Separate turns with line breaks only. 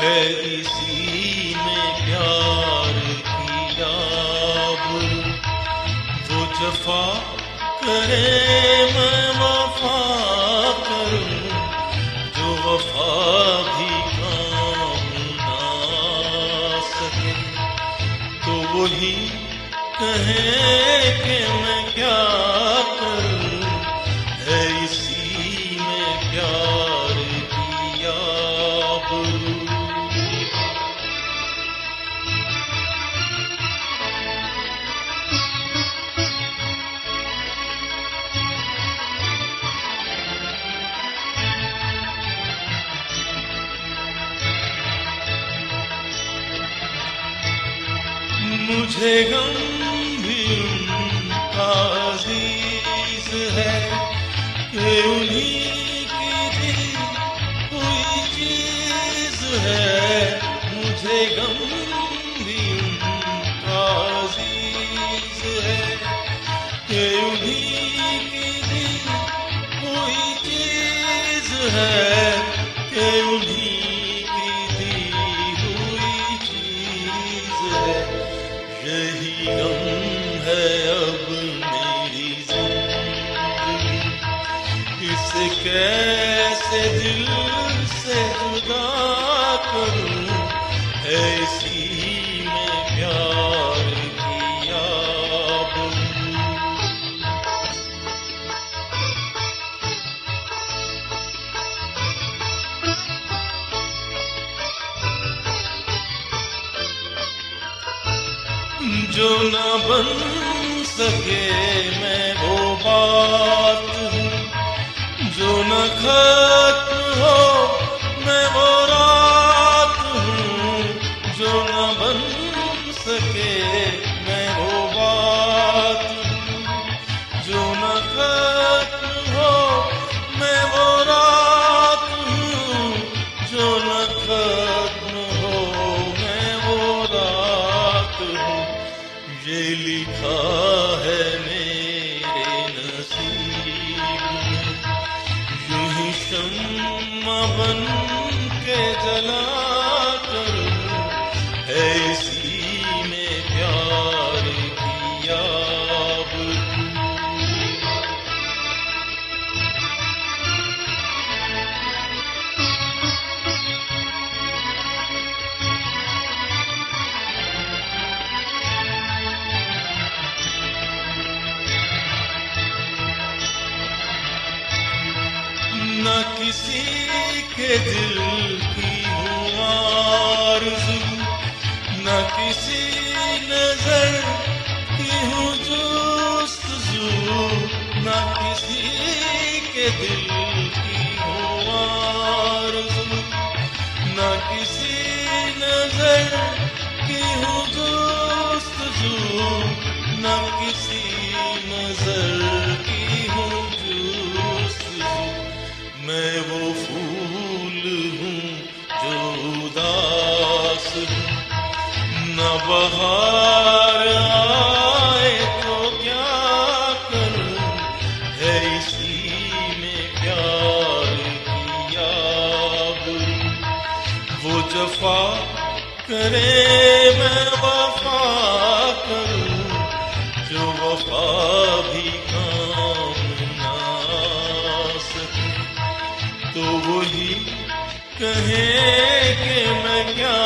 है इसी में प्यार किया वो जफा करे मैं वफा करूं जो वफा भी काम ना सके तो वही कहे कि मैं क्या करूं है इसी में प्यार किया मुझे गम भी उनका अजीज है कि उन्हीं की दी हुई चीज है मुझे गम भी उनका अजीज है कि उन्हीं की दी हुई चीज है कि उन्हीं की दी हुई चीज है यही गम है अब मेरी जिंदगी इसे कैसे दिल से जुदा करूं ऐसी में प्यार किया जो न बन सके मैं वो बात हूँ जो न खत्म हो मैं वो रात हूँ जो न बन सके मैं वो बात हूँ जो न खत्म हो मैं वो रात हूँ जो न खत्म हो मैं वो रात हूँ ये लिखा है मेरे नसीब में यूं ही शम्मा बन के जला करूं है इसी में प्यार किया न किसी के दिल की हूँ आरज़ू न किसी नजर की हूँ जुस्तजू न किसी के दिल की हूँ आरज़ू न किसी नजर की हूँ जुस्तजू न किसी नजर की हूँ जुस्तजू मैं वो फूल हूँ जो उदास हूँ न बहार आए तो क्या करूँ है इसी में प्यार किया वो जफा करे मैं वफा करूँ जो वफा भी काम ना सके तो वही कहे कि मैं क्या